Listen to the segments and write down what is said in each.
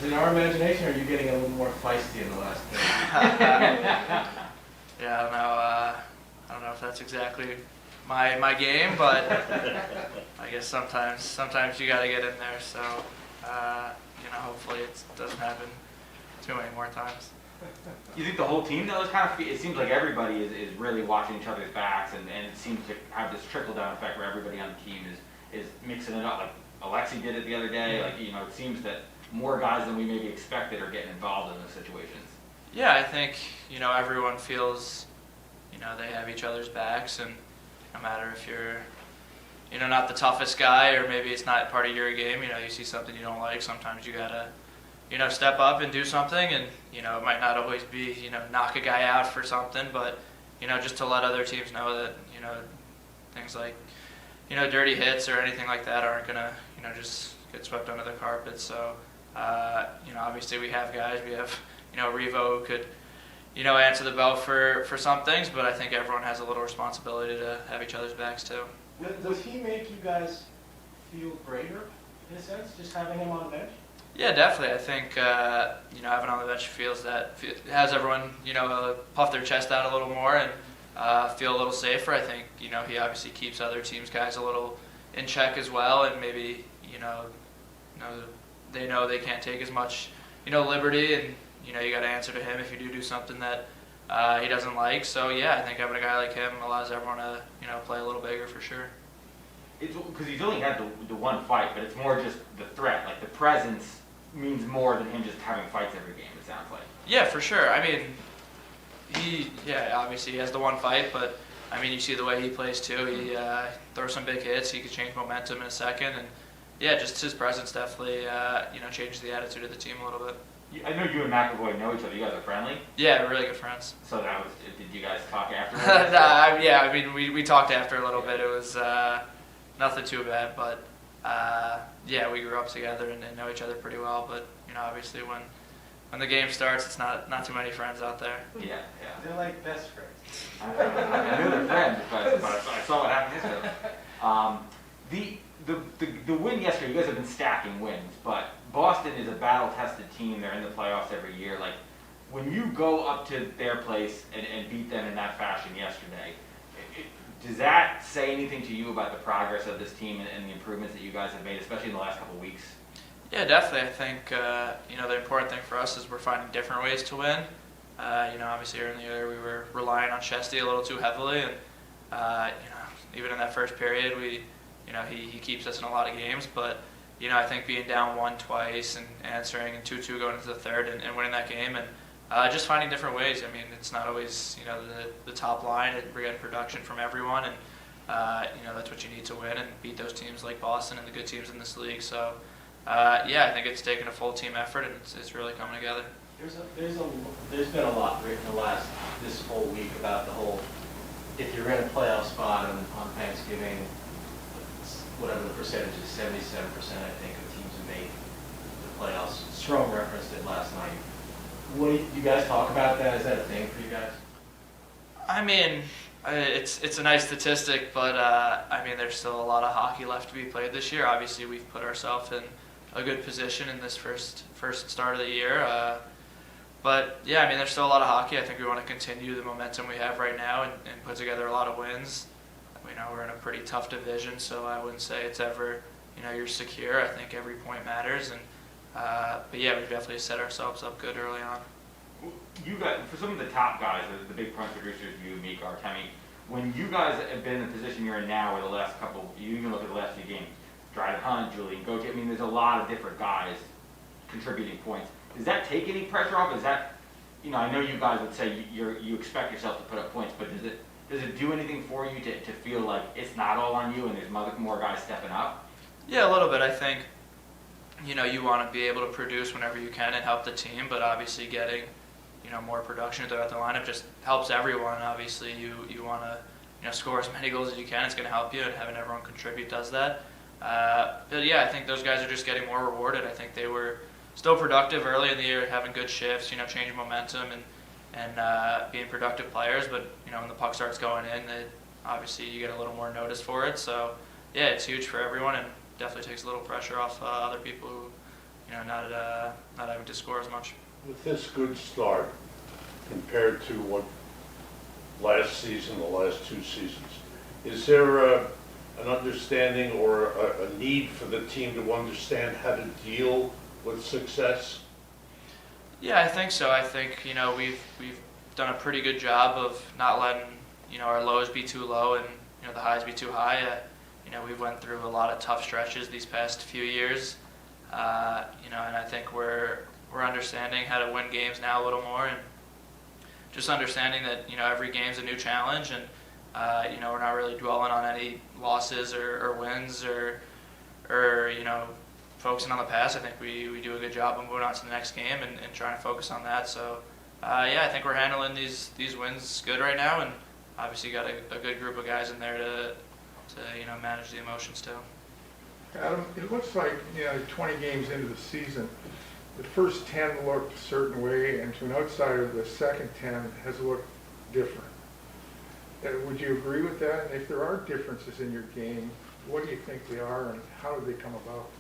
Is it our imagination, or are you getting a little more feisty in the last day? Yeah, I don't know. I don't know if that's exactly my game, but I guess sometimes you got to get in there. So hopefully it doesn't happen too many more times. You think the whole team though is kind of? It seems like everybody is really watching each other's backs, and it seems to have this trickle down effect where everybody on the team is mixing it up. Like Alexi did it the other day. Like it seems that more guys than we maybe expected are getting involved in those situations. Yeah, I think everyone feels they have each other's backs, and no matter if you're not the toughest guy, or maybe it's not part of your game. You see something you don't like, sometimes you gotta step up and do something, and it might not always be knock a guy out for something, but just to let other teams know that things like dirty hits or anything like that aren't gonna just get swept under the carpet. So obviously we have guys, we have Revo who could answer the bell for some things, but I think everyone has a little responsibility to have each other's backs too. Does he make you guys feel greater, in a sense, just having him on the bench? Yeah, definitely. I think having on the bench has everyone puff their chest out a little more and feel a little safer. I think he obviously keeps other teams' guys a little in check as well, and maybe they know they can't take as much liberty, and you got to answer to him if you do something that he doesn't like. So yeah, I think having a guy like him allows everyone to play a little bigger for sure. It's because he's only had the one fight, but it's more just the threat. Like the presence means more than him just having fights every game. It sounds like. Yeah, for sure. I mean, obviously he has the one fight, but I mean you see the way he plays too. He throws some big hits. He could change momentum in a second, and yeah, just his presence definitely changes the attitude of the team a little bit. I know you and McAvoy know each other. You guys are friendly? Yeah, we're really good friends. So did you guys talk after? Yeah, I mean, we talked after a little bit. It was nothing too bad, but yeah, we grew up together and know each other pretty well. But obviously when the game starts, it's not too many friends out there. Yeah. They're like best friends. I knew they're friends, but I saw what happened yesterday. The win yesterday, you guys have been stacking wins, but Boston is a battle-tested team. They're in the playoffs every year. Like, when you go up to their place and beat them in that fashion yesterday, does that say anything to you about the progress of this team and the improvements that you guys have made, especially in the last couple of weeks? Yeah, definitely. I think the important thing for us is we're finding different ways to win. Obviously earlier in the year we were relying on Chesty a little too heavily, and even in that first period he keeps us in a lot of games, but I think being down 1 twice and answering, and 2-2 going into the third and winning that game, and just finding different ways. I mean, it's not always the top line. We're getting production from everyone, and that's what you need to win and beat those teams like Boston and the good teams in this league. So I think it's taken a full team effort, and it's really coming together. There's been a lot written this whole week about the whole, if you're in a playoff spot on Thanksgiving, whatever the percentage is, 77% I think of teams who make the playoffs. Strom referenced it last night. What do you guys talk about that? Is that a thing for you guys? I mean, it's a nice statistic, but I mean there's still a lot of hockey left to be played this year. Obviously we've put ourselves in a good position in this first start of the year. But yeah, I mean there's still a lot of hockey. I think we want to continue the momentum we have right now and put together a lot of wins. We're in a pretty tough division, so I wouldn't say it's ever, you're secure. I think every point matters, and but yeah, we've definitely set ourselves up good early on. You guys, for some of the top guys, the big point producers, you, Mika, Artemi, when you guys have been in the position you're in now, or the last couple, you even look at the last few games, Dryden Hunt, Julian Goche, I mean, there's a lot of different guys contributing points. Does that take any pressure off? Is that, I know you guys would say you expect yourself to put up points, but does it do anything for you to feel like it's not all on you and there's more guys stepping up? Yeah, a little bit. I think, you want to be able to produce whenever you can and help the team, but obviously getting, more production throughout the lineup just helps everyone. Obviously, you want to, score as many goals as you can. It's going to help you, and having everyone contribute does that. But yeah, I think those guys are just getting more rewarded. I think they were still productive early in the year, having good shifts, changing momentum and being productive players. But when the puck starts going in, obviously you get a little more notice for it. So yeah, it's huge for everyone, and definitely takes a little pressure off other people who not having to score as much. With this good start compared to what last season, the last 2 seasons, is there an understanding or a need for the team to understand how to deal with success? Yeah, I think so. I think we've done a pretty good job of not letting our lows be too low and the highs be too high. We've went through a lot of tough stretches these past few years, and I think we're understanding how to win games now a little more, and just understanding that every game's a new challenge, and we're not really dwelling on any losses or wins or focusing on the past. I think we do a good job of moving on to the next game and trying to focus on that. So I think we're handling these wins good right now, and obviously got a good group of guys in there to manage the emotions too. Adam, it looks like 20 games into the season, the first 10 looked a certain way, and to an outsider, the second 10 has looked different. Would you agree with that? And if there are differences in your game, what do you think they are, and how did they come about?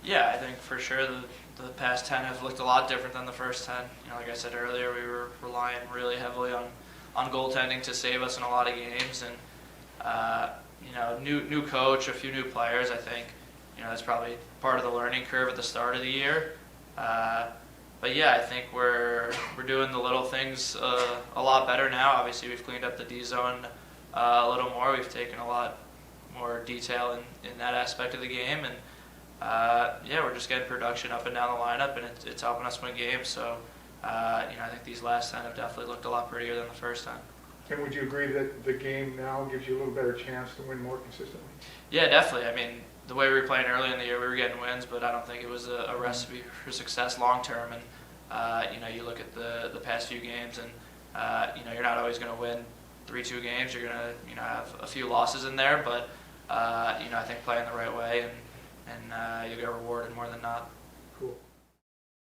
Yeah, I think for sure the past 10 have looked a lot different than the first 10. Like I said earlier, we were relying really heavily on goaltending to save us in a lot of games, and new coach, a few new players. I think that's probably part of the learning curve at the start of the year. But yeah, I think we're doing the little things a lot better now. Obviously, we've cleaned up the D zone a little more. We've taken a lot more detail in that aspect of the game, and we're just getting production up and down the lineup, and it's helping us win games. So I think these last 10 have definitely looked a lot prettier than the first 10. And would you agree that the game now gives you a little better chance to win more consistently? Yeah, definitely. I mean, the way we were playing early in the year, we were getting wins, but I don't think it was a recipe for success long term. And you look at the past few games, and you're not always going to win 3-2 games. You're going to have a few losses in there, but I think playing the right way, and you'll get rewarded more than not.